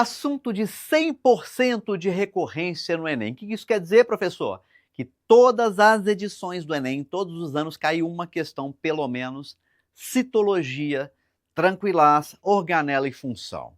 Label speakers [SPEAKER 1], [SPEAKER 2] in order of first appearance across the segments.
[SPEAKER 1] Assunto de 100% de recorrência no Enem. O que isso quer dizer, professor? Que todas as edições do Enem, todos os anos, cai uma questão, pelo menos, citologia, tranquilaz, organela e função.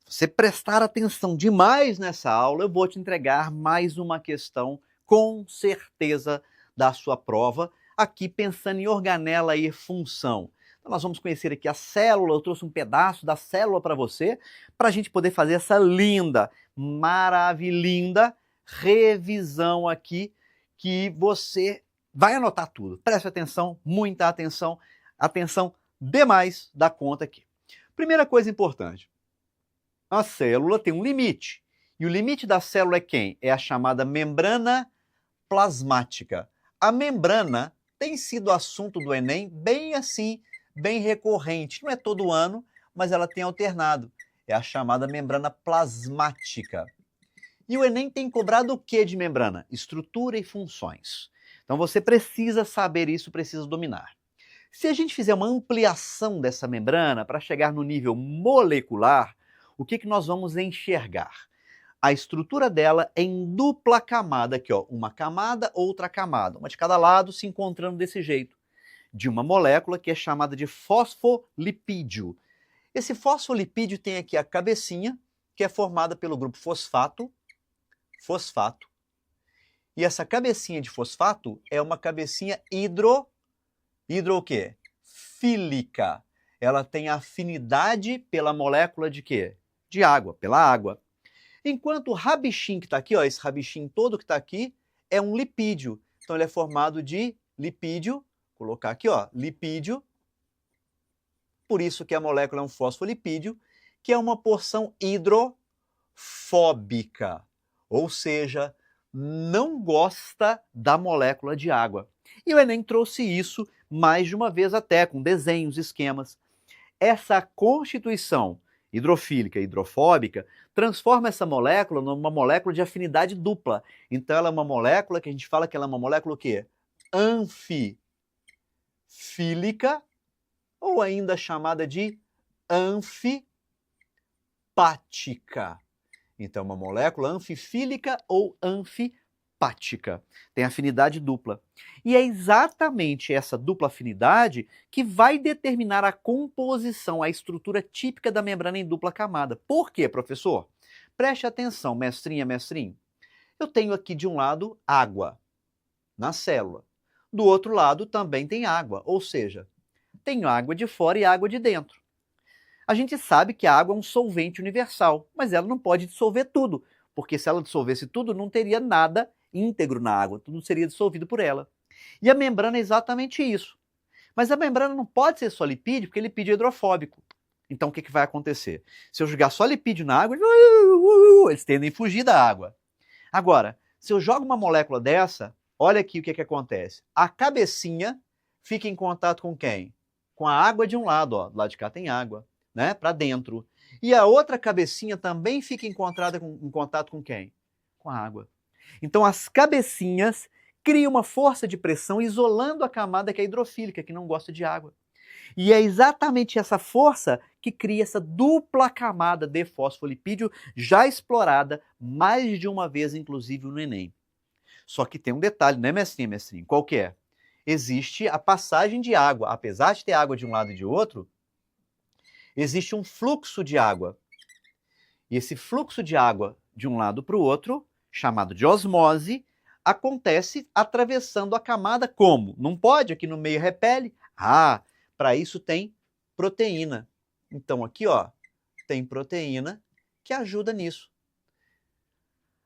[SPEAKER 1] Se você prestar atenção demais nessa aula, eu vou te entregar mais uma questão, com certeza, da sua prova, aqui pensando em organela e função. Então nós vamos conhecer aqui a célula, eu trouxe um pedaço da célula para você, para a gente poder fazer essa linda, maravilhosa revisão aqui, que você vai anotar tudo. Preste atenção, muita atenção, atenção demais da conta aqui. Primeira coisa importante, a célula tem um limite, e o limite da célula é quem? É a chamada membrana plasmática. A membrana tem sido assunto do Enem bem assim, bem recorrente. Não é todo ano, mas ela tem alternado. É a chamada membrana plasmática. E o Enem tem cobrado o que de membrana? Estrutura e funções. Então você precisa saber isso, precisa dominar. Se a gente fizer uma ampliação dessa membrana para chegar no nível molecular, o que nós vamos enxergar? A estrutura dela é em dupla camada, aqui ó, uma camada, outra camada, uma de cada lado se encontrando desse jeito, de uma molécula que é chamada de fosfolipídio. Esse fosfolipídio tem aqui a cabecinha, que é formada pelo grupo fosfato, e essa cabecinha de fosfato é uma cabecinha o quê? Fílica. Ela tem afinidade pela molécula de quê? De água, pela água. Enquanto o rabichinho que está aqui, ó, esse rabichinho todo que está aqui, é um lipídio. Então ele é formado de lipídio, vou colocar aqui, ó, lipídio, por isso que a molécula é um fosfolipídio, que é uma porção hidrofóbica, ou seja, não gosta da molécula de água. E o Enem trouxe isso mais de uma vez até, com desenhos, esquemas. Essa constituição hidrofílica e hidrofóbica transforma essa molécula numa molécula de afinidade dupla. Então ela é uma molécula que a gente fala que ela é uma molécula o quê? Anfifílica, ou ainda chamada de anfipática. Então uma molécula anfifílica ou anfipática. Tem afinidade dupla. E é exatamente essa dupla afinidade que vai determinar a composição, a estrutura típica da membrana em dupla camada. Por quê, professor? Preste atenção, mestrinha, mestrinho. Eu tenho aqui de um lado água na célula. Do outro lado também tem água, ou seja, tenho água de fora e água de dentro. A gente sabe que a água é um solvente universal, mas ela não pode dissolver tudo, porque se ela dissolvesse tudo, não teria nada íntegro na água, tudo seria dissolvido por ela. E a membrana é exatamente isso. Mas a membrana não pode ser só lipídio, porque lipídio é hidrofóbico. Então o que vai acontecer? Se eu jogar só lipídio na água, eles tendem a fugir da água. Agora, se eu jogo uma molécula dessa, olha aqui o que acontece. A cabecinha fica em contato com quem? Com a água de um lado, ó. Do lado de cá tem água, né? Para dentro. E a outra cabecinha também fica em contato com quem? Com a água. Então as cabecinhas criam uma força de pressão isolando a camada que é hidrofílica, que não gosta de água. E é exatamente essa força que cria essa dupla camada de fosfolipídio, já explorada mais de uma vez, inclusive, no Enem. Só que tem um detalhe, né, mestrinho? Qual que é? Existe a passagem de água. Apesar de ter água de um lado e de outro, existe um fluxo de água. E esse fluxo de água de um lado para o outro, chamado de osmose, acontece atravessando a camada como? Não pode, aqui no meio repele. Ah, para isso tem proteína. Então aqui, ó, tem proteína que ajuda nisso.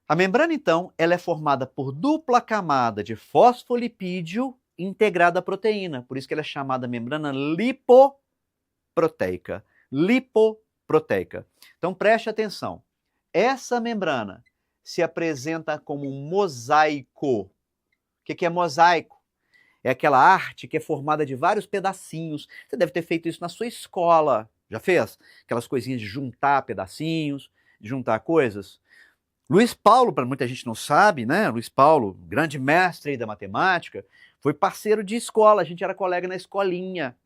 [SPEAKER 1] A membrana, então, ela é formada por dupla camada de fosfolipídio integrada à proteína. Por isso que ela é chamada membrana lipoproteica. Lipoproteica. Então preste atenção. Essa membrana se apresenta como um mosaico. O que é mosaico? É aquela arte que é formada de vários pedacinhos. Você deve ter feito isso na sua escola. Já fez? Aquelas coisinhas de juntar pedacinhos, de juntar coisas. Luiz Paulo, para muita gente não sabe, né? Luiz Paulo, grande mestre da matemática, foi parceiro de escola. A gente era colega na escolinha.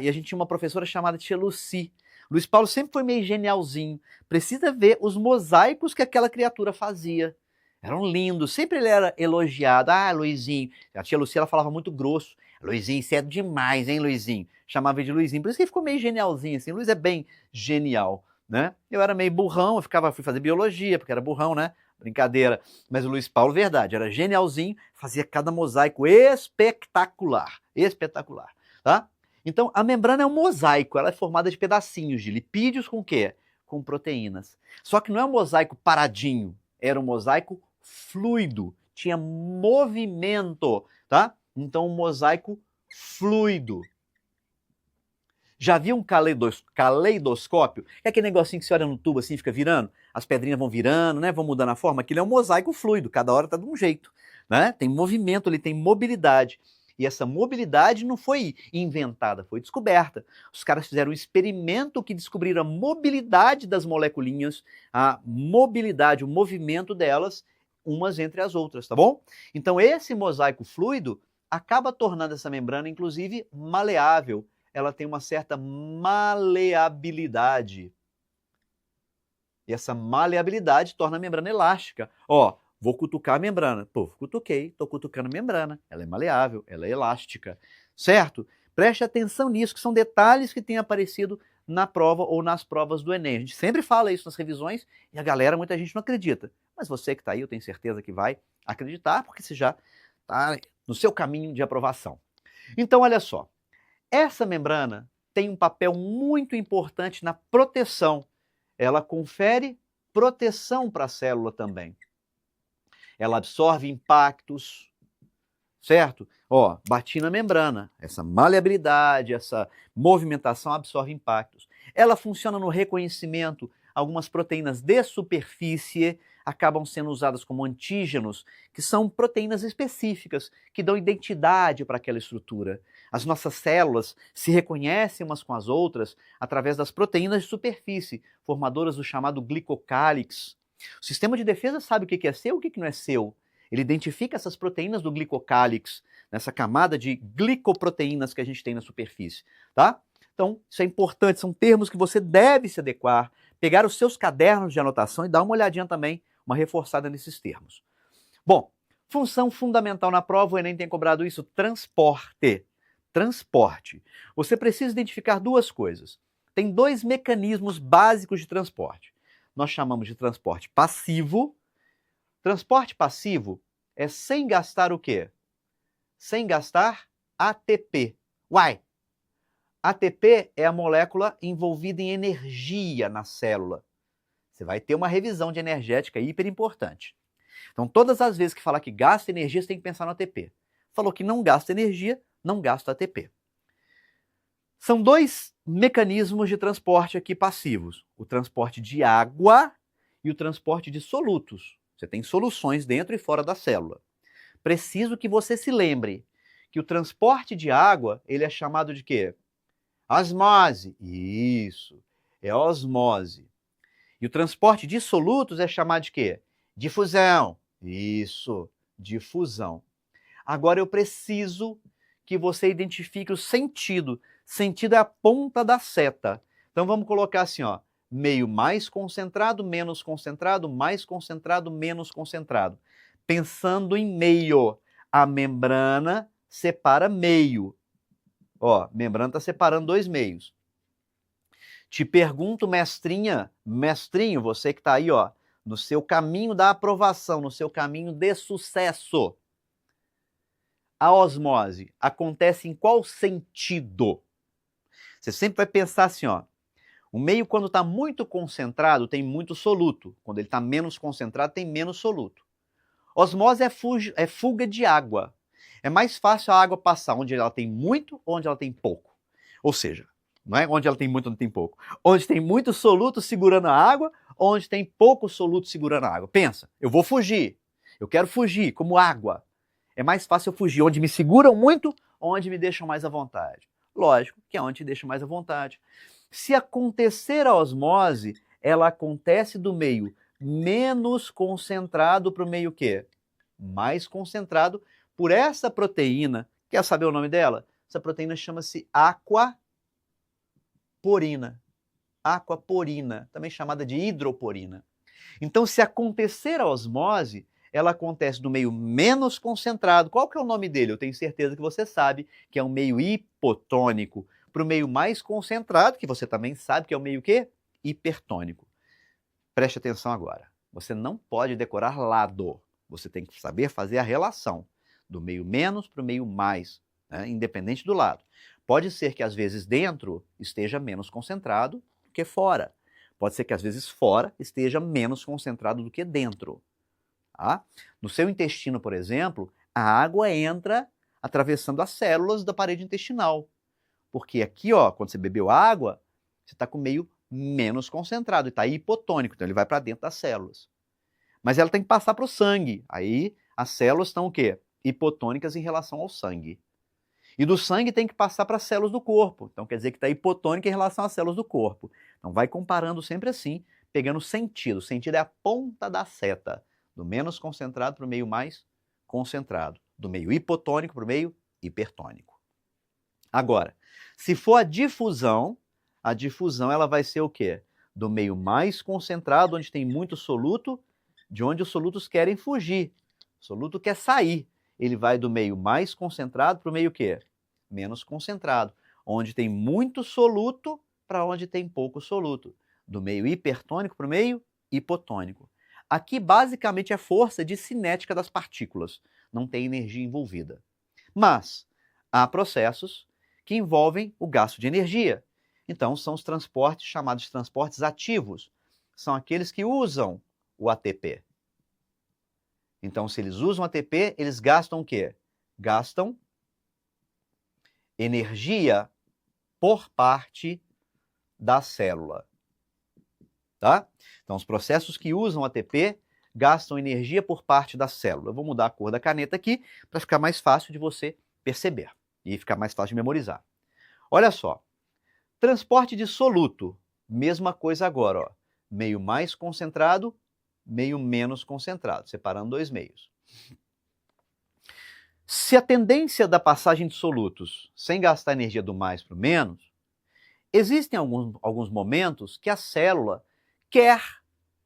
[SPEAKER 1] E a gente tinha uma professora chamada Tia Lucy. Luiz Paulo sempre foi meio genialzinho. Precisa ver os mosaicos que aquela criatura fazia. Eram lindos, sempre ele era elogiado. Ah, Luizinho. A tia Lucia ela falava muito grosso. Luizinho, isso é demais, hein, Luizinho? Chamava ele de Luizinho. Por isso que ele ficou meio genialzinho, assim. Luiz é bem genial, né? Eu era meio burrão, fui fazer biologia, porque era burrão, né? Brincadeira. Mas o Luiz Paulo, verdade, era genialzinho, fazia cada mosaico espetacular. Espetacular, tá? Então, a membrana é um mosaico, ela é formada de pedacinhos de lipídios com o quê? Com proteínas. Só que não é um mosaico paradinho, era um mosaico fluido, tinha movimento, tá? Então, um mosaico fluido. Já viu um caleidoscópio? É aquele negocinho que você olha no tubo assim, fica virando, as pedrinhas vão virando, né? Vão mudando a forma. Aquilo é um mosaico fluido, cada hora está de um jeito, né? Tem movimento, ele tem mobilidade. E essa mobilidade não foi inventada, foi descoberta. Os caras fizeram um experimento que descobriram a mobilidade das moleculinhas, a mobilidade, o movimento delas, umas entre as outras, tá bom? Então esse mosaico fluido acaba tornando essa membrana, inclusive, maleável. Ela tem uma certa maleabilidade. E essa maleabilidade torna a membrana elástica. Ó, vou cutucar a membrana. Pô, cutuquei, tô cutucando a membrana. Ela é maleável, ela é elástica. Certo? Preste atenção nisso, que são detalhes que têm aparecido na prova ou nas provas do Enem. A gente sempre fala isso nas revisões e a galera, muita gente não acredita. Mas você que está aí, eu tenho certeza que vai acreditar, porque você já está no seu caminho de aprovação. Então, olha só. Essa membrana tem um papel muito importante na proteção. Ela confere proteção para a célula também. Ela absorve impactos, certo? Ó, bati na membrana. Essa maleabilidade, essa movimentação absorve impactos. Ela funciona no reconhecimento. Algumas proteínas de superfície acabam sendo usadas como antígenos, que são proteínas específicas, que dão identidade para aquela estrutura. As nossas células se reconhecem umas com as outras através das proteínas de superfície, formadoras do chamado glicocálix. O sistema de defesa sabe o que é seu e o que não é seu. Ele identifica essas proteínas do glicocálix, nessa camada de glicoproteínas que a gente tem na superfície, tá? Então, isso é importante, são termos que você deve se adequar, pegar os seus cadernos de anotação e dar uma olhadinha também, uma reforçada nesses termos. Bom, função fundamental na prova, o Enem tem cobrado isso, transporte. Transporte. Você precisa identificar duas coisas. Tem dois mecanismos básicos de transporte. Nós chamamos de transporte passivo. Transporte passivo é sem gastar o quê? Sem gastar ATP. Uai! ATP é a molécula envolvida em energia na célula. Você vai ter uma revisão de energética hiper importante. Então, todas as vezes que falar que gasta energia, você tem que pensar no ATP. Falou que não gasta energia, não gasta ATP. São dois mecanismos de transporte aqui passivos. O transporte de água e o transporte de solutos. Você tem soluções dentro e fora da célula. Preciso que você se lembre que o transporte de água, ele é chamado de quê? Osmose. Isso, é osmose. E o transporte de solutos é chamado de quê? Difusão. Isso, difusão. Agora eu preciso que você identifique o sentido. Sentido é a ponta da seta. Então vamos colocar assim, ó, meio mais concentrado, menos concentrado, mais concentrado, menos concentrado. Pensando em meio, a membrana separa meio. Ó, membrana está separando dois meios. Te pergunto, mestrinha, mestrinho, você que está aí, ó, no seu caminho da aprovação, no seu caminho de sucesso. A osmose acontece em qual sentido? Você sempre vai pensar assim, ó. O meio, quando está muito concentrado, tem muito soluto. Quando ele está menos concentrado, tem menos soluto. Osmose é fuga de água. É mais fácil a água passar onde ela tem muito ou onde ela tem pouco. Ou seja, não é onde ela tem muito ou onde tem pouco. Onde tem muito soluto segurando a água, onde tem pouco soluto segurando a água. Pensa, eu vou fugir. Eu quero fugir como água. É mais fácil eu fugir onde me seguram muito ou onde me deixam mais à vontade. Lógico que é onde te deixa mais à vontade. Se acontecer a osmose, ela acontece do meio menos concentrado para o meio quê? Mais concentrado por essa proteína. Quer saber o nome dela? Essa proteína chama-se aquaporina. aquaporina, também chamada de hidroporina. Então, se acontecer a osmose, ela acontece no meio menos concentrado. Qual que é o nome dele? Eu tenho certeza que você sabe, que é um meio hipotônico. Para o meio mais concentrado, que você também sabe que é o meio quê? Hipertônico. Preste atenção agora. Você não pode decorar lado. Você tem que saber fazer a relação do meio menos para o meio mais, né? Independente do lado. Pode ser que às vezes dentro esteja menos concentrado do que fora. Pode ser que às vezes fora esteja menos concentrado do que dentro. Tá? No seu intestino, por exemplo, a água entra atravessando as células da parede intestinal. Porque aqui, ó, quando você bebeu água, você está com meio menos concentrado, e está hipotônico, então ele vai para dentro das células. Mas ela tem que passar para o sangue. Aí as células estão o quê? Hipotônicas em relação ao sangue. E do sangue tem que passar para as células do corpo. Então quer dizer que está hipotônica em relação às células do corpo. Então vai comparando sempre assim, pegando sentido. O sentido é a ponta da seta. Do menos concentrado para o meio mais concentrado. Do meio hipotônico para o meio hipertônico. Agora, se for a difusão ela vai ser o quê? Do meio mais concentrado, onde tem muito soluto, de onde os solutos querem fugir. O soluto quer sair. Ele vai do meio mais concentrado para o meio quê? Menos concentrado. Onde tem muito soluto para onde tem pouco soluto. Do meio hipertônico para o meio hipotônico. Aqui, basicamente, é força de cinética das partículas. Não tem energia envolvida. Mas há processos que envolvem o gasto de energia. Então, são os transportes chamados de transportes ativos. São aqueles que usam o ATP. Então, se eles usam ATP, eles gastam o quê? Gastam energia por parte da célula. Tá? Então, os processos que usam ATP gastam energia por parte da célula. Eu vou mudar a cor da caneta aqui para ficar mais fácil de você perceber e ficar mais fácil de memorizar. Olha só, transporte de soluto, mesma coisa agora, ó. Meio mais concentrado, meio menos concentrado, separando dois meios. Se a tendência da passagem de solutos, sem gastar energia do mais para o menos, existem alguns momentos que a célula quer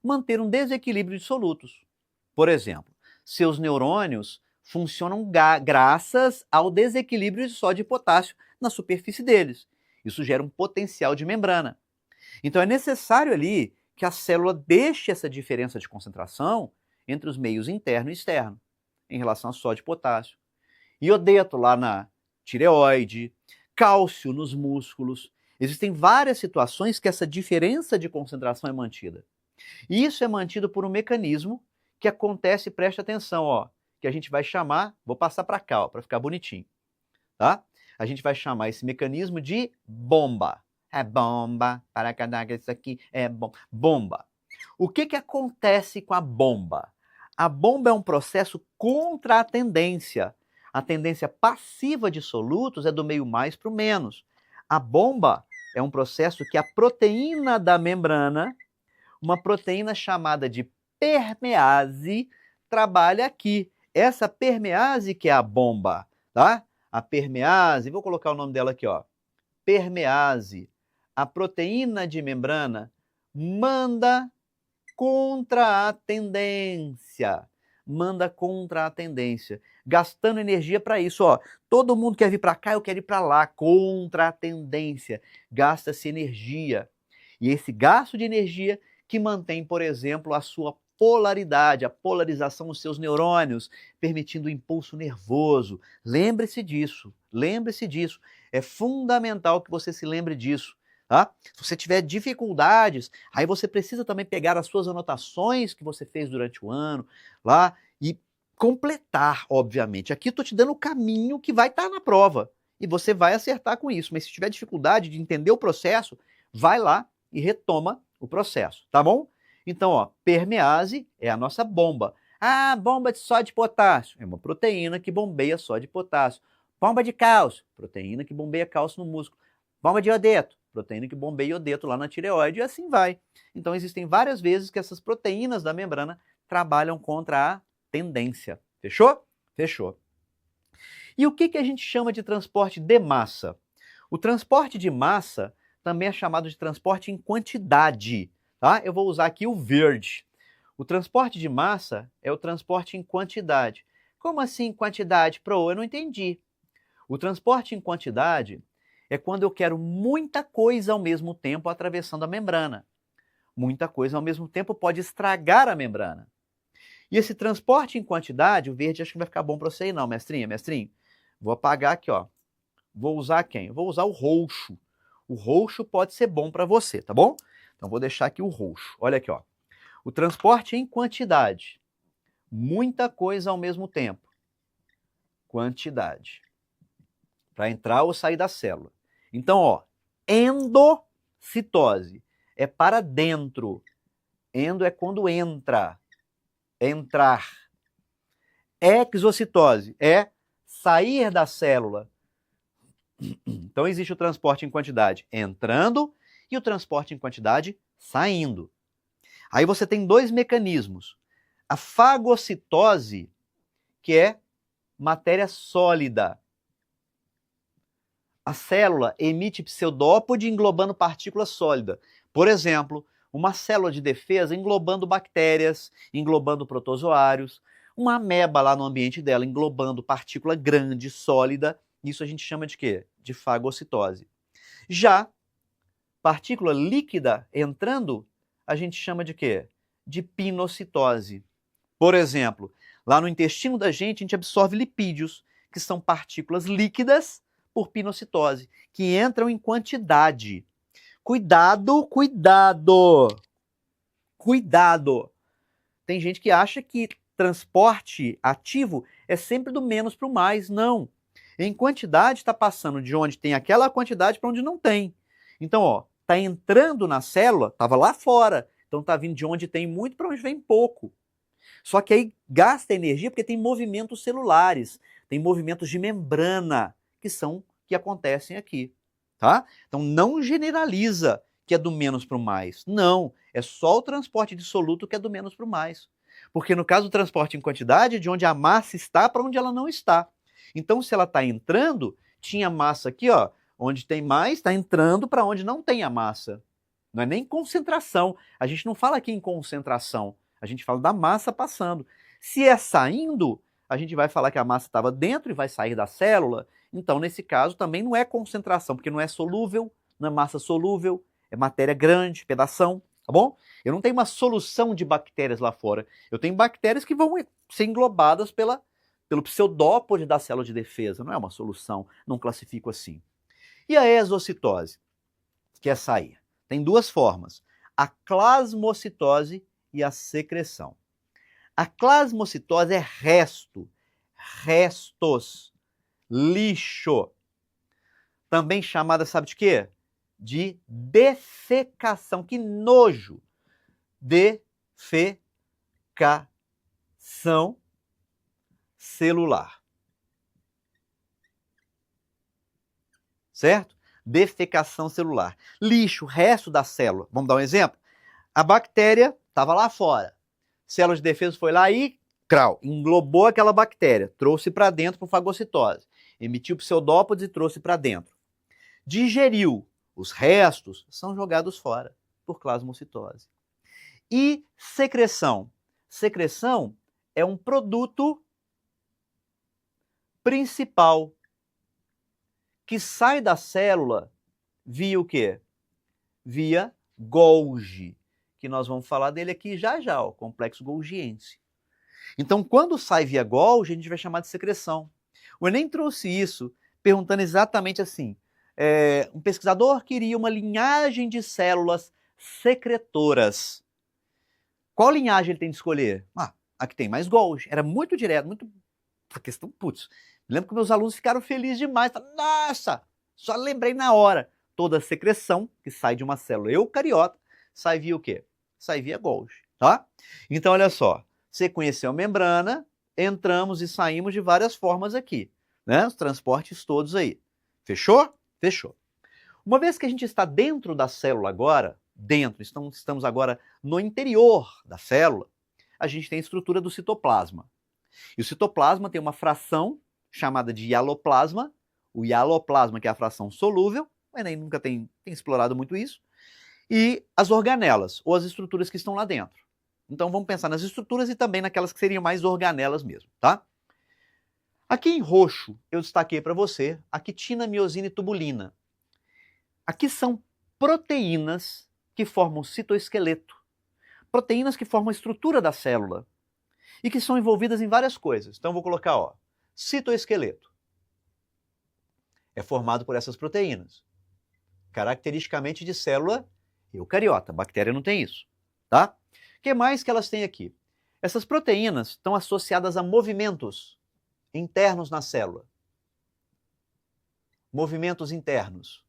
[SPEAKER 1] manter um desequilíbrio de solutos. Por exemplo, seus neurônios funcionam graças ao desequilíbrio de sódio e potássio na superfície deles. Isso gera um potencial de membrana. Então é necessário ali que a célula deixe essa diferença de concentração entre os meios interno e externo, em relação a sódio e potássio. Iodeto lá na tireoide, cálcio nos músculos. Existem várias situações que essa diferença de concentração é mantida. E isso é mantido por um mecanismo que acontece, preste atenção, ó, que a gente vai chamar, vou passar para cá, para ficar bonitinho, tá? A gente vai chamar esse mecanismo de bomba. É bomba, para cada isso aqui é bomba. O que acontece com a bomba? A bomba é um processo contra a tendência. A tendência passiva de solutos é do meio mais para o menos. A bomba é um processo que a proteína da membrana, uma proteína chamada de permease, trabalha aqui. Essa permease que é a bomba, tá? A permease, vou colocar o nome dela aqui, ó. Permease, a proteína de membrana, manda contra a tendência. Manda contra a tendência, gastando energia para isso, ó. Todo mundo quer vir para cá, eu quero ir para lá, contra a tendência. Gasta-se energia. E esse gasto de energia que mantém, por exemplo, a sua polaridade, a polarização dos seus neurônios, permitindo o impulso nervoso. Lembre-se disso, lembre-se disso. É fundamental que você se lembre disso. Tá? Se você tiver dificuldades, aí você precisa também pegar as suas anotações que você fez durante o ano lá e completar, obviamente. Aqui eu estou te dando o caminho que vai estar na prova e você vai acertar com isso. Mas se tiver dificuldade de entender o processo, vai lá e retoma o processo, tá bom? Então, ó, permease é a nossa bomba. Ah, bomba de sódio e potássio. É uma proteína que bombeia sódio e potássio. Bomba de cálcio, proteína que bombeia cálcio no músculo. Bomba de iodeto, proteína que bombeia iodeto lá na tireoide, e assim vai. Então, existem várias vezes que essas proteínas da membrana trabalham contra a tendência. Fechou? Fechou. E o que a gente chama de transporte de massa? O transporte de massa também é chamado de transporte em quantidade, tá? Eu vou usar aqui o verde. O transporte de massa é o transporte em quantidade. Como assim quantidade, Pro? Eu não entendi. O transporte em quantidade é quando eu quero muita coisa ao mesmo tempo atravessando a membrana. Muita coisa ao mesmo tempo pode estragar a membrana. E esse transporte em quantidade, o verde acho que não vai ficar bom para você aí não, mestrinha, mestrinho. Vou apagar aqui, ó. Vou usar quem? Vou usar o roxo. O roxo pode ser bom para você, tá bom? Então vou deixar aqui o roxo. Olha aqui, ó. O transporte em quantidade. Muita coisa ao mesmo tempo. Quantidade. Para entrar ou sair da célula. Então, ó, endocitose é para dentro. Endo é quando entra. Entrar. Exocitose é sair da célula. Então existe o transporte em quantidade entrando e o transporte em quantidade saindo. Aí você tem dois mecanismos. A fagocitose, que é matéria sólida. A célula emite pseudópode englobando partícula sólida. Por exemplo, uma célula de defesa englobando bactérias, englobando protozoários, uma ameba lá no ambiente dela englobando partícula grande, sólida. Isso a gente chama de quê? De fagocitose. Já partícula líquida entrando, a gente chama de quê? De pinocitose. Por exemplo, lá no intestino da gente, a gente absorve lipídios, que são partículas líquidas por pinocitose, que entram em quantidade. Cuidado, cuidado! Cuidado! Tem gente que acha que transporte ativo é sempre do menos para o mais. Não. Em quantidade está passando de onde tem aquela quantidade para onde não tem. Então, ó, está entrando na célula, estava lá fora. Então está vindo de onde tem muito para onde vem pouco. Só que aí gasta energia porque tem movimentos celulares, tem movimentos de membrana que acontecem aqui, tá? Então não generaliza que é do menos para o mais. Não, é só o transporte dissoluto que é do menos para o mais. Porque no caso do transporte em quantidade, é de onde a massa está para onde ela não está. Então se ela está entrando, tinha massa aqui, ó, onde tem mais, está entrando para onde não tem a massa. Não é nem concentração. A gente não fala aqui em concentração. A gente fala da massa passando. Se é saindo, a gente vai falar que a massa estava dentro e vai sair da célula. Então, nesse caso, também não é concentração, porque não é solúvel, não é massa solúvel, é matéria grande, pedação, tá bom? Eu não tenho uma solução de bactérias lá fora. Eu tenho bactérias que vão ser englobadas pelo pseudópode da célula de defesa. Não é uma solução, não classifico assim. E a exocitose, que é sair? Tem duas formas. A plasmocitose e a secreção. A plasmocitose é resto, restos, lixo. Também chamada, sabe de quê? De defecação. Que nojo! Defecação celular. Certo? Defecação celular. Lixo, resto da célula. Vamos dar um exemplo? A bactéria estava lá fora. Célula de defesa foi lá e, englobou aquela bactéria, trouxe para dentro por fagocitose. Emitiu pseudópodes e trouxe para dentro. Digeriu. Os restos são jogados fora por plasmocitose. E secreção. Secreção é um produto principal que sai da célula via o quê? Via Golgi, que nós vamos falar dele aqui já já, o complexo golgiense. Então, quando sai via Golgi, a gente vai chamar de secreção. O Enem trouxe isso perguntando exatamente assim, um pesquisador queria uma linhagem de células secretoras. Qual linhagem ele tem de escolher? A que tem mais Golgi. Era muito direto, muito... A questão, putz, lembro que meus alunos ficaram felizes demais. Nossa, só lembrei na hora. Toda secreção que sai de uma célula eucariota sai via o quê? Sai via Golgi, tá? Então, olha só. Você conheceu a membrana, entramos e saímos de várias formas aqui, né? Os transportes todos aí. Fechou? Fechou. Uma vez que a gente está dentro da célula agora, estamos agora no interior da célula, a gente tem a estrutura do citoplasma. E o citoplasma tem uma fração chamada de hialoplasma, o hialoplasma que é a fração solúvel, o Enem nunca tem explorado muito isso, e as organelas, ou as estruturas que estão lá dentro. Então vamos pensar nas estruturas e também naquelas que seriam mais organelas mesmo, tá? Aqui em roxo eu destaquei para você a quitina, miosina e tubulina. Aqui são proteínas que formam o citoesqueleto, proteínas que formam a estrutura da célula e que são envolvidas em várias coisas. Então eu vou colocar, ó, citoesqueleto. É formado por essas proteínas, caracteristicamente de célula eucariota. A bactéria não tem isso, tá? O que mais que elas têm aqui? Essas proteínas estão associadas a movimentos internos na célula. Movimentos internos.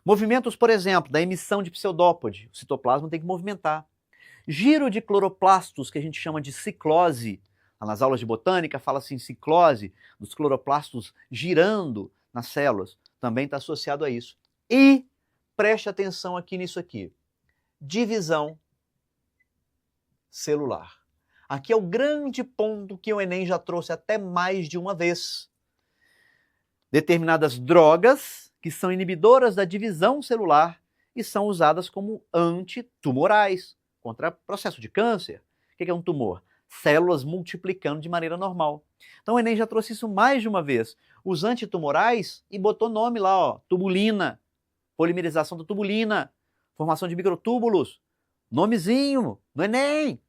[SPEAKER 1] Movimentos, por exemplo, da emissão de pseudópode. O citoplasma tem que movimentar. Giro de cloroplastos, que a gente chama de ciclose. Nas aulas de botânica fala-se em ciclose, dos cloroplastos girando nas células. Também está associado a isso. E preste atenção aqui nisso aqui. Divisão celular. Aqui é o grande ponto que o Enem já trouxe até mais de uma vez. Determinadas drogas que são inibidoras da divisão celular e são usadas como antitumorais contra processo de câncer. O que é um tumor? Células multiplicando de maneira normal. Então o Enem já trouxe isso mais de uma vez. Os antitumorais e botou nome lá, ó, tubulina, polimerização da tubulina, formação de microtúbulos, nomezinho no Enem.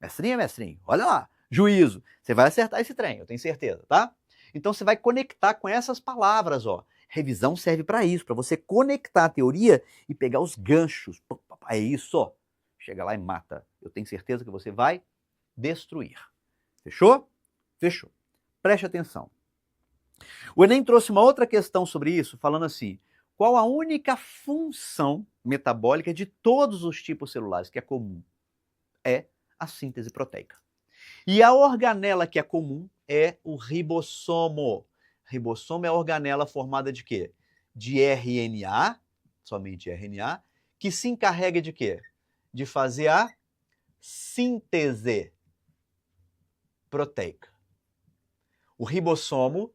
[SPEAKER 1] Mestrinho, olha lá, juízo. Você vai acertar esse trem, eu tenho certeza, tá? Então você vai conectar com essas palavras, ó. Revisão serve para isso, para você conectar a teoria e pegar os ganchos. É isso, ó. Chega lá e mata. Eu tenho certeza que você vai destruir. Fechou? Fechou. Preste atenção. O Enem trouxe uma outra questão sobre isso, falando assim: qual a única função metabólica de todos os tipos celulares que é comum? É a síntese proteica. E a organela que é comum é o ribossomo. Ribossomo é a organela formada de quê? De RNA, somente RNA, que se encarrega de quê? De fazer a síntese proteica. O ribossomo,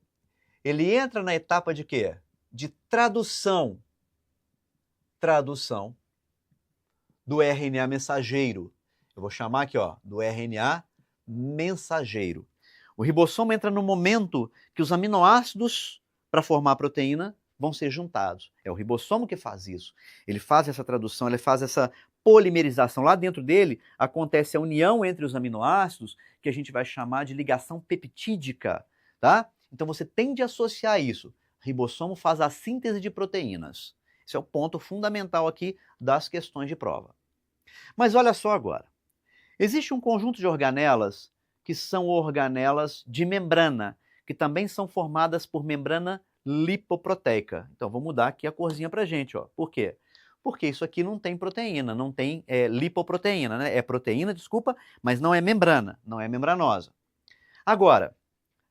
[SPEAKER 1] ele entra na etapa de quê? De tradução. Tradução do RNA mensageiro. Eu vou chamar aqui, ó, do RNA mensageiro. O ribossomo entra no momento que os aminoácidos para formar a proteína vão ser juntados. É o ribossomo que faz isso. Ele faz essa tradução, ele faz essa polimerização. Lá dentro dele acontece a união entre os aminoácidos, que a gente vai chamar de ligação peptídica, tá? Então você tende a associar isso. Ribossomo faz a síntese de proteínas. Esse é o ponto fundamental aqui das questões de prova. Mas olha só agora. Existe um conjunto de organelas que são organelas de membrana, que também são formadas por membrana lipoproteica. Então vou mudar aqui a corzinha pra gente, ó. Por quê? Porque isso aqui não tem proteína, não tem lipoproteína, né? É proteína, desculpa, mas não é membrana, não é membranosa. Agora,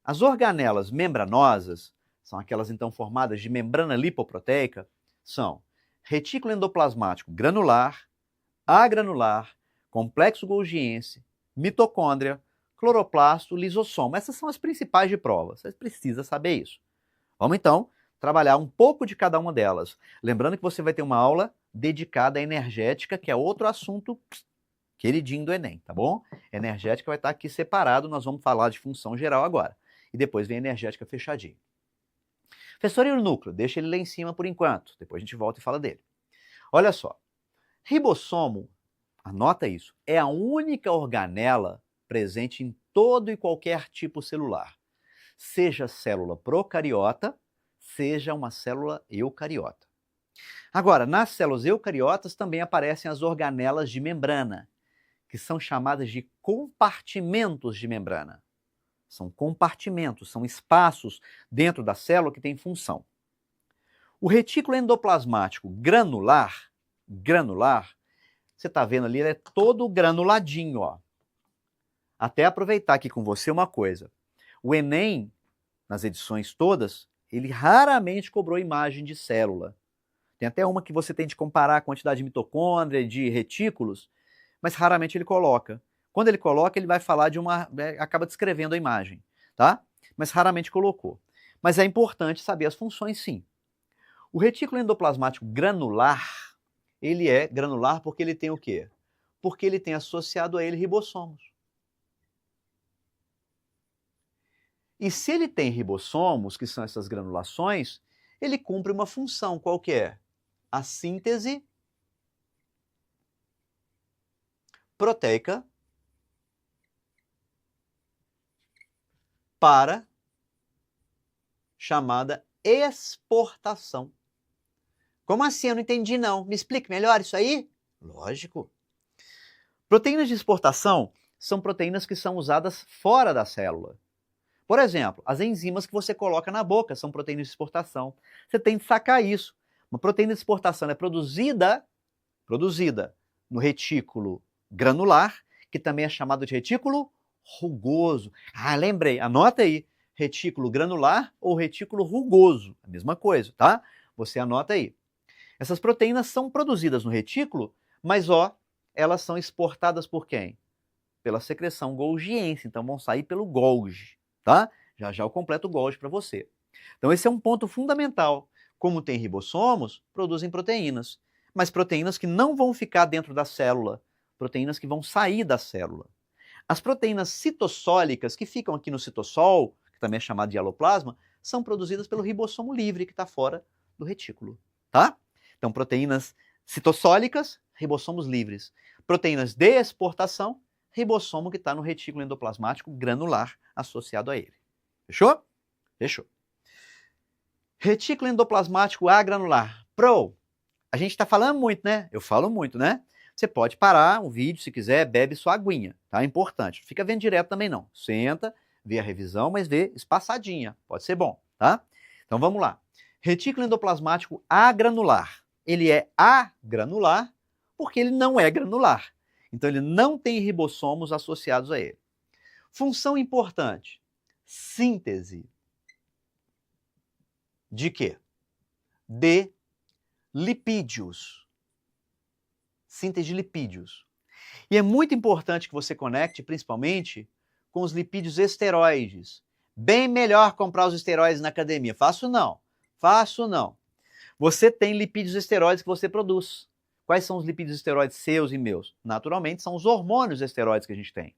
[SPEAKER 1] as organelas membranosas, são aquelas então formadas de membrana lipoproteica, são retículo endoplasmático granular, agranular, complexo golgiense, mitocôndria, cloroplasto, lisossomo. Essas são as principais de prova. Você precisa saber isso. Vamos então trabalhar um pouco de cada uma delas. Lembrando que você vai ter uma aula dedicada à energética, que é outro assunto queridinho do Enem, tá bom? Energética vai estar aqui separado, nós vamos falar de função geral agora. E depois vem a energética fechadinho. Professor, e o núcleo? Deixa ele lá em cima por enquanto. Depois a gente volta e fala dele. Olha só. Ribossomo, anota isso, é a única organela presente em todo e qualquer tipo celular. Seja célula procariota, seja uma célula eucariota. Agora, nas células eucariotas também aparecem as organelas de membrana, que são chamadas de compartimentos de membrana. São compartimentos, são espaços dentro da célula que têm função. O retículo endoplasmático granular, você está vendo ali, ele é todo granuladinho, ó. Até aproveitar aqui com você uma coisa. O Enem, nas edições todas, ele raramente cobrou imagem de célula. Tem até uma que você tem de comparar a quantidade de mitocôndria, de retículos, mas raramente ele coloca. Quando ele coloca, ele vai falar de uma... acaba descrevendo a imagem, tá? Mas raramente colocou. Mas é importante saber as funções, sim. O retículo endoplasmático granular, ele é granular porque ele tem o quê? Porque ele tem associado a ele ribossomos. E se ele tem ribossomos, que são essas granulações, ele cumpre uma função, qual que é? A síntese proteica para chamada exportação. Como assim? Eu não entendi não. Me explique melhor isso aí? Lógico. Proteínas de exportação são proteínas que são usadas fora da célula. Por exemplo, as enzimas que você coloca na boca são proteínas de exportação. Você tem que sacar isso. Uma proteína de exportação é produzida no retículo granular, que também é chamado de retículo rugoso. Ah, lembrei, anota aí. Retículo granular ou retículo rugoso, a mesma coisa, tá? Você anota aí. Essas proteínas são produzidas no retículo, mas elas são exportadas por quem? Pela secreção golgiense, então vão sair pelo Golgi, tá? Já já eu completo o Golgi para você. Então esse é um ponto fundamental. Como tem ribossomos, produzem proteínas, mas proteínas que não vão ficar dentro da célula, proteínas que vão sair da célula. As proteínas citossólicas que ficam aqui no citossol, que também é chamado de aloplasma, são produzidas pelo ribossomo livre que está fora do retículo, tá? Então proteínas citossólicas, ribossomos livres. Proteínas de exportação, ribossomo que está no retículo endoplasmático granular associado a ele. Fechou? Fechou. Retículo endoplasmático agranular. A gente está falando muito, né? Eu falo muito, né? Você pode parar um vídeo se quiser, bebe sua aguinha, tá? É importante. Não fica vendo direto também não. Senta, vê a revisão, mas vê espaçadinha. Pode ser bom, tá? Então vamos lá. Retículo endoplasmático agranular. Ele é agranular porque ele não é granular. Então ele não tem ribossomos associados a ele. Função importante. Síntese. De quê? De lipídios. Síntese de lipídios. E é muito importante que você conecte, principalmente, com os lipídios esteroides. Bem melhor comprar os esteroides na academia. Faço não. Faço não. Você tem lipídios esteroides que você produz. Quais são os lipídios esteroides seus e meus? Naturalmente, são os hormônios esteroides que a gente tem.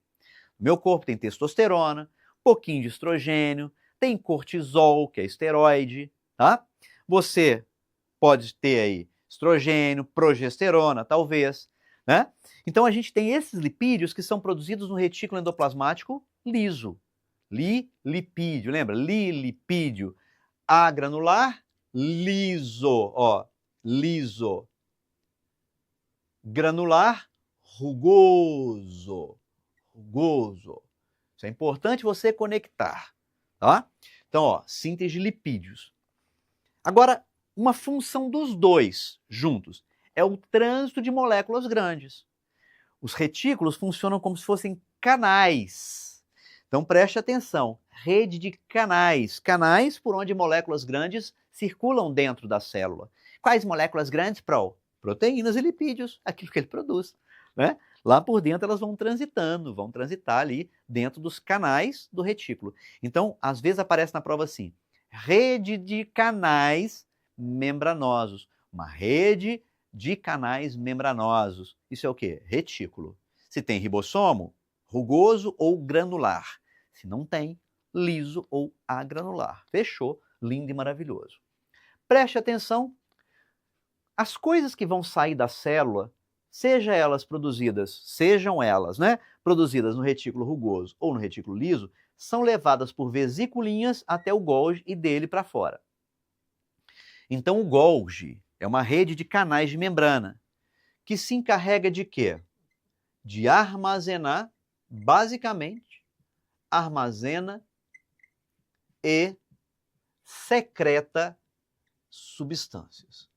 [SPEAKER 1] Meu corpo tem testosterona, pouquinho de estrogênio, tem cortisol, que é esteroide, tá? Você pode ter aí estrogênio, progesterona, talvez, né? Então a gente tem esses lipídios que são produzidos no retículo endoplasmático liso. Lipídio, lembra? Lipídio agranular, liso, liso. Granular, rugoso. Isso é importante você conectar, tá? Então, síntese de lipídios. Agora, uma função dos dois juntos é o trânsito de moléculas grandes. Os retículos funcionam como se fossem canais. Então preste atenção, rede de canais. Canais por onde moléculas grandes circulam dentro da célula. Quais moléculas grandes, proteínas e lipídios, aquilo que ele produz, né? Lá por dentro elas vão transitar ali dentro dos canais do retículo. Então, às vezes aparece na prova assim, rede de canais membranosos. Uma rede de canais membranosos. Isso é o quê? Retículo. Se tem ribossomo, rugoso ou granular. Se não tem, liso ou agranular. Fechou? Lindo e maravilhoso. Preste atenção. As coisas que vão sair da célula, sejam elas produzidas no retículo rugoso ou no retículo liso, são levadas por vesiculinhas até o Golgi e dele para fora. Então o Golgi é uma rede de canais de membrana que se encarrega de quê? De armazenar, basicamente, armazena e secreta substâncias.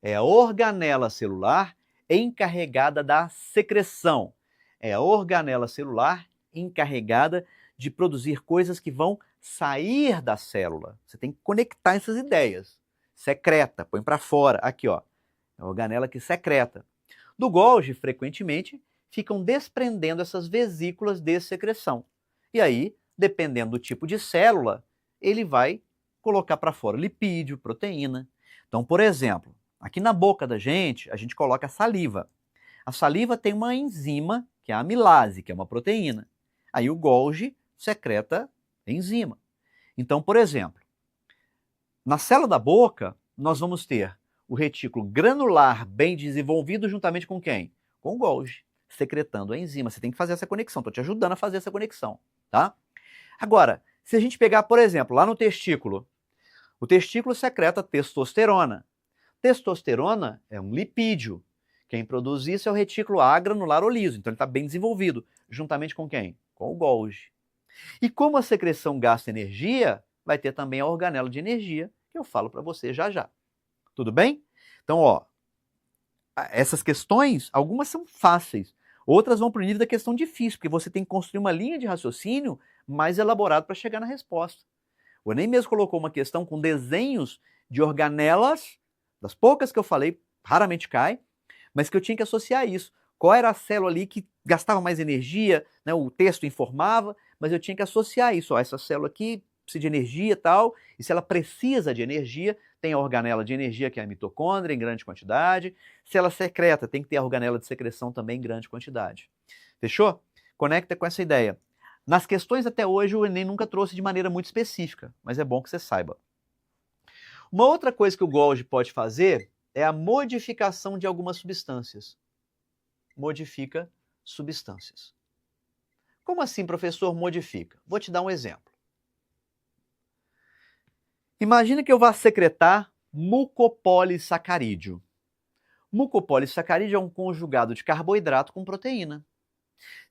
[SPEAKER 1] É a organela celular encarregada da secreção. É a organela celular encarregada de produzir coisas que vão sair da célula. Você tem que conectar essas ideias. Secreta, põe para fora. Aqui, é a organela que secreta. Do Golgi, frequentemente, ficam desprendendo essas vesículas de secreção. E aí, dependendo do tipo de célula, ele vai colocar para fora lipídio, proteína. Então, por exemplo, aqui na boca da gente, a gente coloca a saliva. A saliva tem uma enzima, que é a amilase, que é uma proteína. Aí o Golgi secreta enzima. Então, por exemplo, na célula da boca, nós vamos ter o retículo granular bem desenvolvido juntamente com quem? Com o Golgi, secretando a enzima. Você tem que fazer essa conexão, estou te ajudando a fazer essa conexão, tá? Agora, se a gente pegar, por exemplo, lá no testículo, o testículo secreta testosterona. Testosterona é um lipídio. Quem produz isso é o retículo A granular ou liso, então ele está bem desenvolvido, juntamente com quem? Com o Golgi. E como a secreção gasta energia, vai ter também a organela de energia, que eu falo para você já já. Tudo bem? Então, ó, essas questões, algumas são fáceis, outras vão para o nível da questão difícil, porque você tem que construir uma linha de raciocínio mais elaborada para chegar na resposta. O Enem mesmo colocou uma questão com desenhos de organelas, das poucas que eu falei, raramente cai, mas que eu tinha que associar isso. Qual era a célula ali que gastava mais energia, né? O texto informava, mas eu tinha que associar isso. Ó, essa célula aqui precisa de energia e tal, e se ela precisa de energia, tem a organela de energia, que é a mitocôndria, em grande quantidade. Se ela secreta, tem que ter a organela de secreção também em grande quantidade. Fechou? Conecta com essa ideia. Nas questões até hoje, o Enem nunca trouxe de maneira muito específica, mas é bom que você saiba. Uma outra coisa que o Golgi pode fazer é a modificação de algumas substâncias. Modifica substâncias. Como assim, professor, modifica? Vou te dar um exemplo. Imagina que eu vá secretar mucopolissacarídeo. Mucopolissacarídeo é um conjugado de carboidrato com proteína.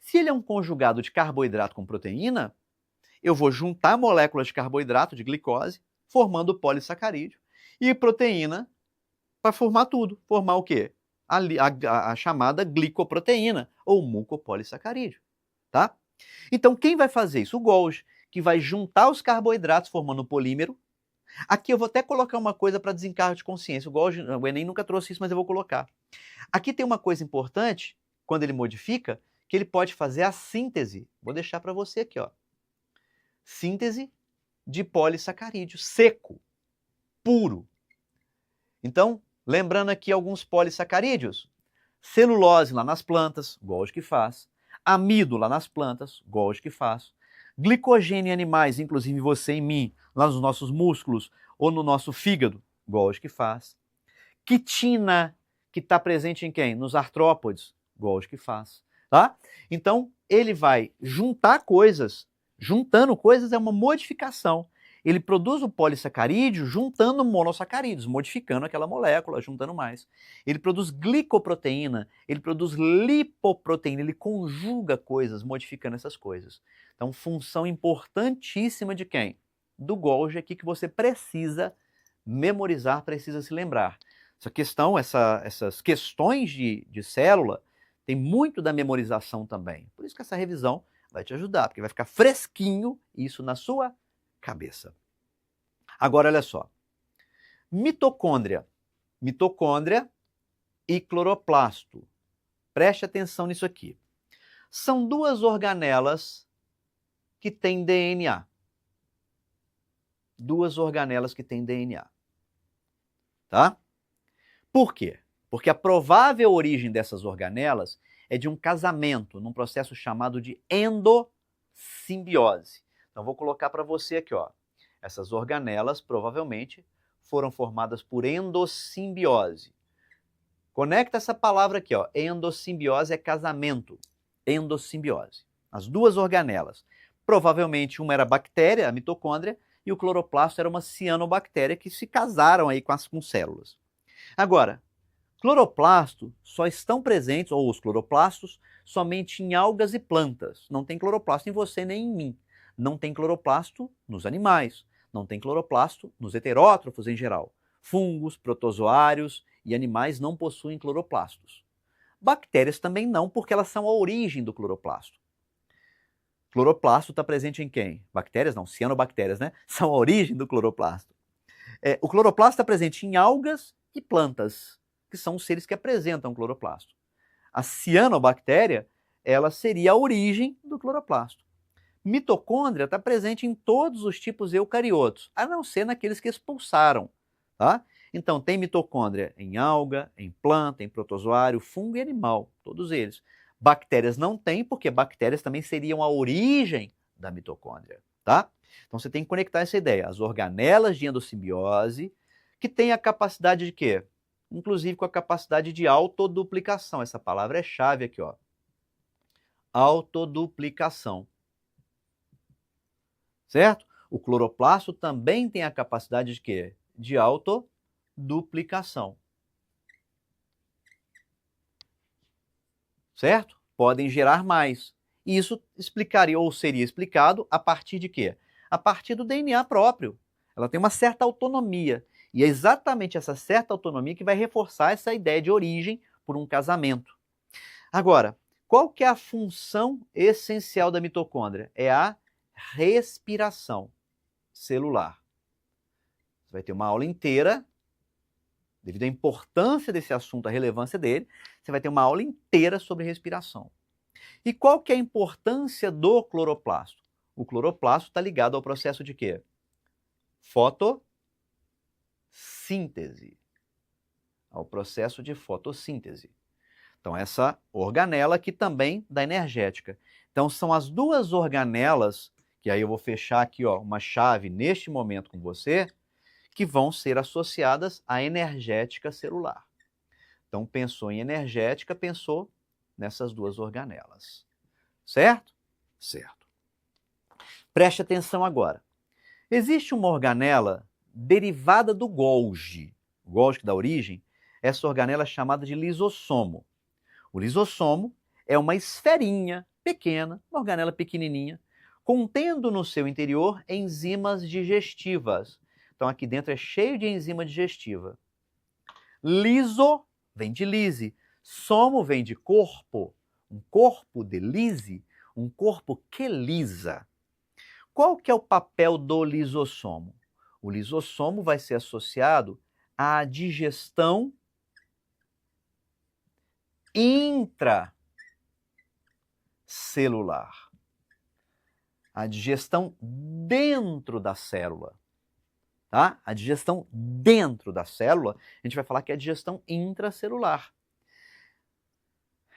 [SPEAKER 1] Se ele é um conjugado de carboidrato com proteína, eu vou juntar moléculas de carboidrato, de glicose, formando o polissacarídeo, e proteína para formar tudo. Formar o quê? A chamada glicoproteína, ou mucopolissacarídeo. Tá? Então, quem vai fazer isso? O Golgi, que vai juntar os carboidratos formando o polímero. Aqui eu vou até colocar uma coisa para desencargo de consciência. O Enem nunca trouxe isso, mas eu vou colocar. Aqui tem uma coisa importante, quando ele modifica, que ele pode fazer a síntese. Vou deixar para você aqui, ó. Síntese de polissacarídeo seco, puro. Então, lembrando aqui alguns polissacarídeos. Celulose lá nas plantas, Golgi que faz. Amido lá nas plantas, Golgi que faz. Glicogênio em animais, inclusive você e mim, lá nos nossos músculos ou no nosso fígado, Golgi que faz. Quitina, que está presente em quem? Nos artrópodes, Golgi que faz. Tá? Então, ele vai juntar coisas. Juntando coisas é uma modificação. Ele produz o polissacarídeo juntando monossacarídeos, modificando aquela molécula, juntando mais. Ele produz glicoproteína, ele produz lipoproteína, ele conjuga coisas, modificando essas coisas. Então, função importantíssima de quem? Do Golgi aqui que você precisa memorizar, precisa se lembrar. Essa questão, essas questões de célula, tem muito da memorização também. Por isso que essa revisão vai te ajudar, porque vai ficar fresquinho isso na sua cabeça. Agora, olha só. Mitocôndria. Mitocôndria e cloroplasto. Preste atenção nisso aqui. São duas organelas que têm DNA. Duas organelas que têm DNA. Tá? Por quê? Porque a provável origem dessas organelas é de um casamento, num processo chamado de endossimbiose. Então, vou colocar para você aqui, ó. Essas organelas provavelmente foram formadas por endossimbiose. Conecta essa palavra aqui, ó. Endossimbiose é casamento. Endossimbiose. As duas organelas. Provavelmente uma era bactéria, a mitocôndria, e o cloroplasto era uma cianobactéria que se casaram aí com células. Agora, cloroplasto só estão presentes, ou os cloroplastos, somente em algas e plantas. Não tem cloroplasto em você nem em mim. Não tem cloroplasto nos animais. Não tem cloroplasto nos heterótrofos em geral. Fungos, protozoários e animais não possuem cloroplastos. Bactérias também não, porque elas são a origem do cloroplasto. Cloroplasto está presente em quem? Bactérias não, cianobactérias, né? São a origem do cloroplasto. O cloroplasto está presente em algas e plantas, que são os seres que apresentam cloroplasto. A cianobactéria, ela seria a origem do cloroplasto. Mitocôndria está presente em todos os tipos eucariotos, a não ser naqueles que expulsaram. Tá? Então, tem mitocôndria em alga, em planta, em protozoário, fungo e animal, todos eles. Bactérias não tem, porque bactérias também seriam a origem da mitocôndria, tá? Então, você tem que conectar essa ideia. As organelas de endossimbiose, que têm a capacidade de quê? Inclusive com a capacidade de autoduplicação. Essa palavra é chave aqui, ó. Autoduplicação. Certo? O cloroplasto também tem a capacidade de quê? De autoduplicação. Certo? Podem gerar mais. E isso explicaria ou seria explicado a partir de quê? A partir do DNA próprio. Ela tem uma certa autonomia. E é exatamente essa certa autonomia que vai reforçar essa ideia de origem por um casamento. Agora, qual que é a função essencial da mitocôndria? É a respiração celular. Você vai ter uma aula inteira, devido à importância desse assunto, a relevância dele, você vai ter uma aula inteira sobre respiração. E qual que é a importância do cloroplasto? O cloroplasto está ligado ao processo de quê? Fotossíntese. Ao processo de fotossíntese. Então, essa organela aqui também da energética. Então, são as duas organelas, que aí eu vou fechar aqui, ó, uma chave neste momento com você, que vão ser associadas à energética celular. Então, pensou em energética, pensou nessas duas organelas. Certo? Certo. Preste atenção agora. Existe uma organela derivada do Golgi. O Golgi que dá origem, essa organela é chamada de lisossomo. O lisossomo é uma esferinha pequena, uma organela pequenininha, contendo no seu interior enzimas digestivas. Então aqui dentro é cheio de enzima digestiva. Liso vem de lise, somo vem de corpo, um corpo de lise, um corpo que lisa. Qual que é o papel do lisossomo? O lisossomo vai ser associado à digestão intracelular. A digestão dentro da célula. Tá? A digestão dentro da célula, a gente vai falar que é a digestão intracelular.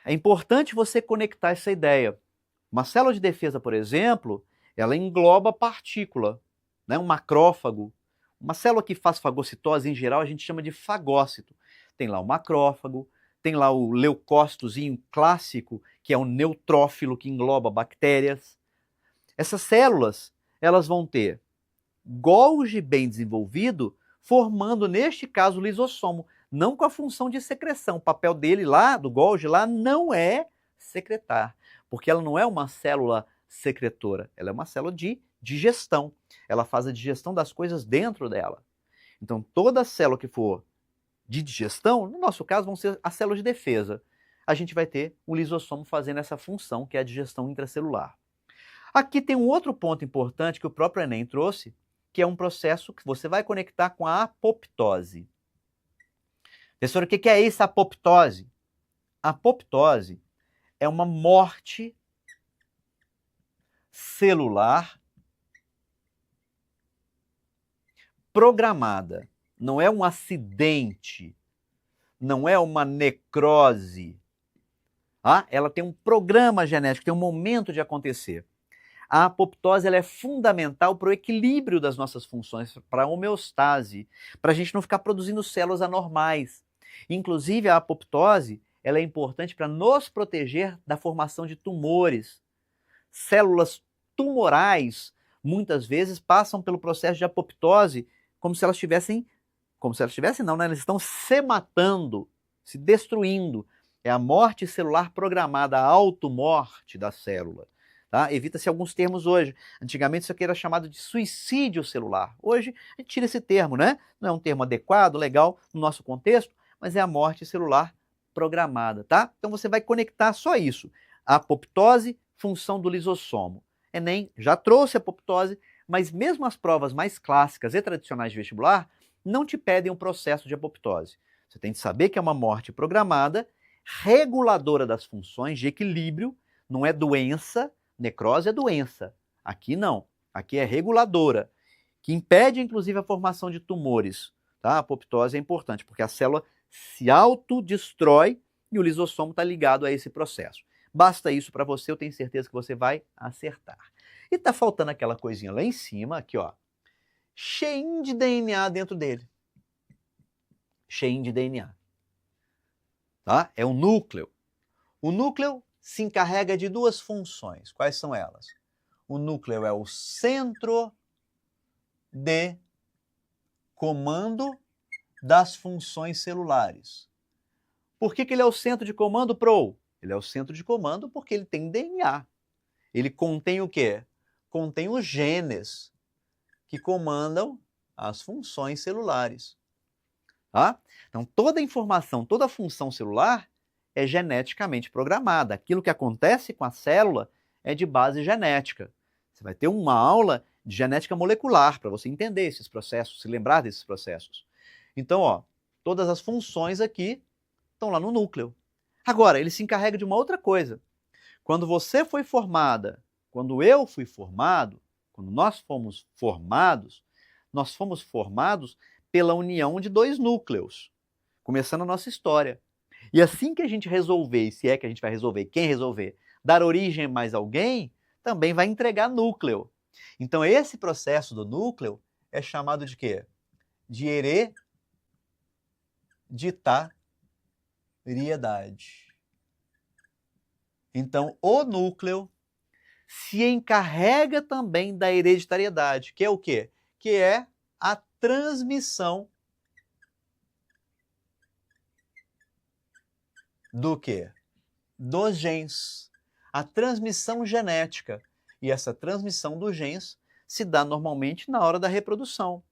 [SPEAKER 1] É importante você conectar essa ideia. Uma célula de defesa, por exemplo, ela engloba partícula, né? Um macrófago. Uma célula que faz fagocitose, em geral, a gente chama de fagócito. Tem lá o macrófago, tem lá o leucócitozinho clássico, que é um neutrófilo que engloba bactérias. Essas células, elas vão ter Golgi bem desenvolvido, formando, neste caso, o lisossomo, não com a função de secreção. O papel dele lá, do Golgi lá, não é secretar, porque ela não é uma célula secretora, ela é uma célula de digestão. Ela faz a digestão das coisas dentro dela. Então, toda célula que for de digestão, no nosso caso, vão ser as células de defesa. A gente vai ter o lisossomo fazendo essa função, que é a digestão intracelular. Aqui tem um outro ponto importante que o próprio Enem trouxe, que é um processo que você vai conectar com a apoptose. Professor, o que é essa apoptose? A apoptose é uma morte celular programada. Não é um acidente, não é uma necrose. Ela tem um programa genético, tem um momento de acontecer. A apoptose ela é fundamental para o equilíbrio das nossas funções, para a homeostase, para a gente não ficar produzindo células anormais. Inclusive, a apoptose ela é importante para nos proteger da formação de tumores. Células tumorais, muitas vezes, passam pelo processo de apoptose como se elas tivessem não, né? Elas estão se matando, se destruindo. É a morte celular programada, a automorte da célula. Tá? Evita-se alguns termos hoje. Antigamente isso aqui era chamado de suicídio celular. Hoje a gente tira esse termo, né? Não é um termo adequado, legal no nosso contexto, mas é a morte celular programada, tá? Então você vai conectar só isso. A apoptose, função do lisossomo. Enem já trouxe a apoptose, mas mesmo as provas mais clássicas e tradicionais de vestibular não te pedem um processo de apoptose. Você tem que saber que é uma morte programada, reguladora das funções de equilíbrio, não é doença. Necrose é doença. Aqui não. Aqui é reguladora, que impede, inclusive, a formação de tumores. tá? A apoptose é importante, porque a célula se autodestrói e o lisossomo está ligado a esse processo. Basta isso para você, eu tenho certeza que você vai acertar. E tá faltando aquela coisinha lá em cima, aqui ó, cheinho de DNA dentro dele. Cheinho de DNA. Tá? É um núcleo. O núcleo se encarrega de duas funções. Quais são elas? O núcleo é o centro de comando das funções celulares. Por que ele é o centro de comando, Pro? Ele é o centro de comando porque ele tem DNA. Ele contém o quê? Contém os genes que comandam as funções celulares. Tá? Então, toda a informação, toda a função celular é geneticamente programada. Aquilo que acontece com a célula é de base genética. Você vai ter uma aula de genética molecular para você entender esses processos, se lembrar desses processos. Então, ó, todas as funções aqui estão lá no núcleo. Agora, ele se encarrega de uma outra coisa. Quando você foi formada, quando eu fui formado, quando nós fomos formados pela união de dois núcleos, começando a nossa história. E assim que a gente resolver, se é que a gente vai resolver, quem resolver, dar origem a mais alguém, também vai entregar núcleo. Então esse processo do núcleo é chamado de quê? De hereditariedade. Então o núcleo se encarrega também da hereditariedade, que é o quê? Que é a transmissão do quê? Dos genes. A transmissão genética. E essa transmissão dos genes se dá normalmente na hora da reprodução.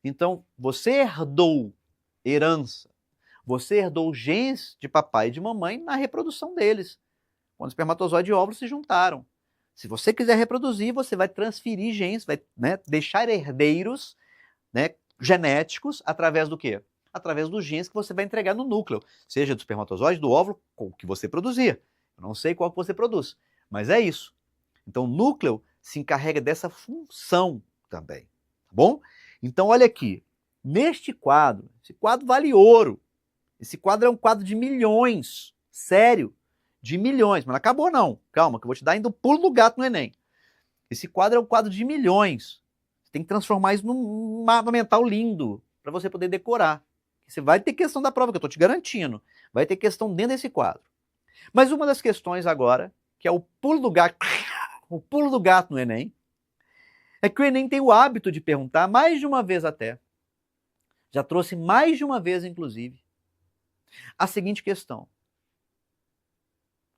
[SPEAKER 1] Então, você herdou herança, você herdou genes de papai e de mamãe na reprodução deles, quando espermatozoide e óvulo se juntaram. Se você quiser reproduzir, você vai transferir genes, vai, deixar herdeiros, genéticos através do quê? Através dos genes que você vai entregar no núcleo, seja do espermatozoide, do óvulo, o que você produzir. Eu não sei qual que você produz, mas é isso. Então o núcleo se encarrega dessa função também, tá bom? Então olha aqui, neste quadro, esse quadro vale ouro. Esse quadro é um quadro de milhões, sério, de milhões, mas não acabou não. Calma, que eu vou te dar ainda o pulo do gato no Enem. Esse quadro é um quadro de milhões. Você tem que transformar isso num mapa mental lindo para você poder decorar. Você vai ter questão da prova, que eu estou te garantindo. Vai ter questão dentro desse quadro. Mas uma das questões agora, que é o pulo do gato no Enem, é que o Enem tem o hábito de perguntar mais de uma vez até. Já trouxe mais de uma vez, inclusive, a seguinte questão.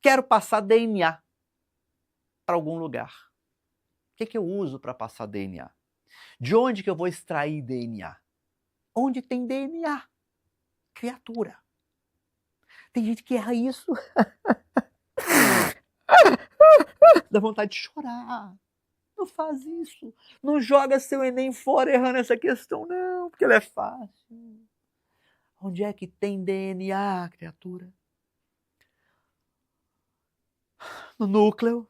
[SPEAKER 1] Quero passar DNA para algum lugar. O que eu uso para passar DNA? De onde que eu vou extrair DNA? Onde tem DNA? Criatura. Tem gente que erra isso. Dá vontade de chorar. Não faz isso. Não joga seu Enem fora errando essa questão, não, porque ela é fácil. Onde é que tem DNA, criatura? No núcleo.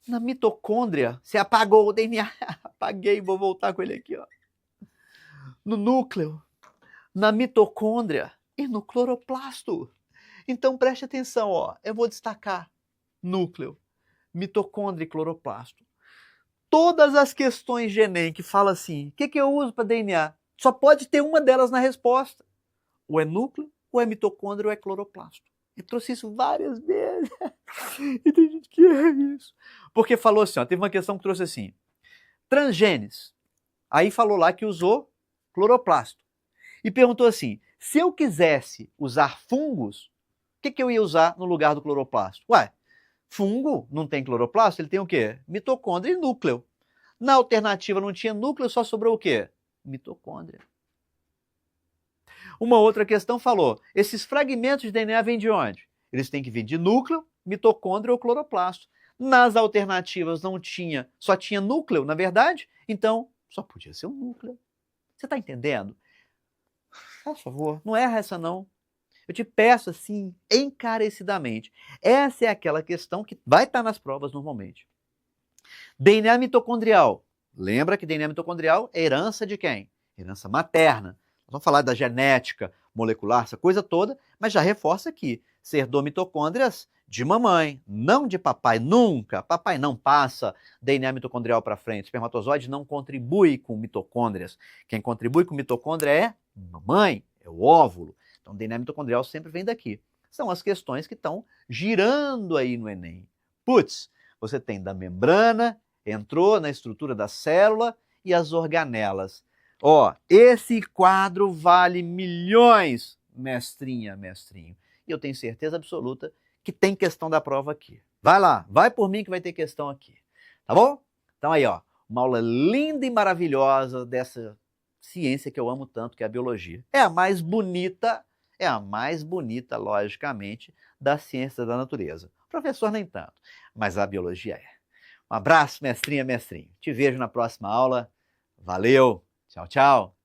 [SPEAKER 1] Na mitocôndria. Você apagou o DNA. Apaguei, vou voltar com ele aqui, ó. No núcleo. Na mitocôndria e no cloroplasto. Então preste atenção, ó. Eu vou destacar núcleo, mitocôndria e cloroplasto. Todas as questões de Enem que falam assim, o que eu uso para DNA? Só pode ter uma delas na resposta. Ou é núcleo, ou é mitocôndria, ou é cloroplasto. Eu trouxe isso várias vezes. E tem gente que erra isso. Porque falou assim, ó, teve uma questão que trouxe assim, transgenes. Aí falou lá que usou cloroplasto. E perguntou assim, se eu quisesse usar fungos, o que eu ia usar no lugar do cloroplasto? Ué, fungo não tem cloroplasto, ele tem o quê? Mitocôndria e núcleo. Na alternativa não tinha núcleo, só sobrou o quê? Mitocôndria. Uma outra questão falou, esses fragmentos de DNA vêm de onde? Eles têm que vir de núcleo, mitocôndria ou cloroplasto. Nas alternativas não tinha, só tinha núcleo, na verdade, então só podia ser um núcleo. Você está entendendo? Por favor, não erra essa não. Eu te peço assim, encarecidamente. Essa é aquela questão que vai estar nas provas normalmente. DNA mitocondrial. Lembra que DNA mitocondrial é herança de quem? herança materna. Nós vamos falar da genética molecular, essa coisa toda, mas já reforça aqui, você herdou mitocôndrias de mamãe, não de papai, nunca. Papai não passa DNA mitocondrial para frente. O espermatozoide não contribui com mitocôndrias. Quem contribui com mitocôndria é mamãe, é o óvulo. Então, DNA mitocondrial sempre vem daqui. São as questões que estão girando aí no Enem. Putz, você tem da membrana, entrou na estrutura da célula e as organelas. Ó, esse quadro vale milhões, mestrinha, mestrinho. E eu tenho certeza absoluta que tem questão da prova aqui. Vai lá, vai por mim que vai ter questão aqui. Tá bom? Então aí, ó, uma aula linda e maravilhosa dessa ciência que eu amo tanto, que é a biologia. É a mais bonita, logicamente, da ciência da natureza. O professor nem tanto, mas a biologia é. Um abraço, mestrinha, mestrinho. Te vejo na próxima aula. Valeu! Tchau, tchau!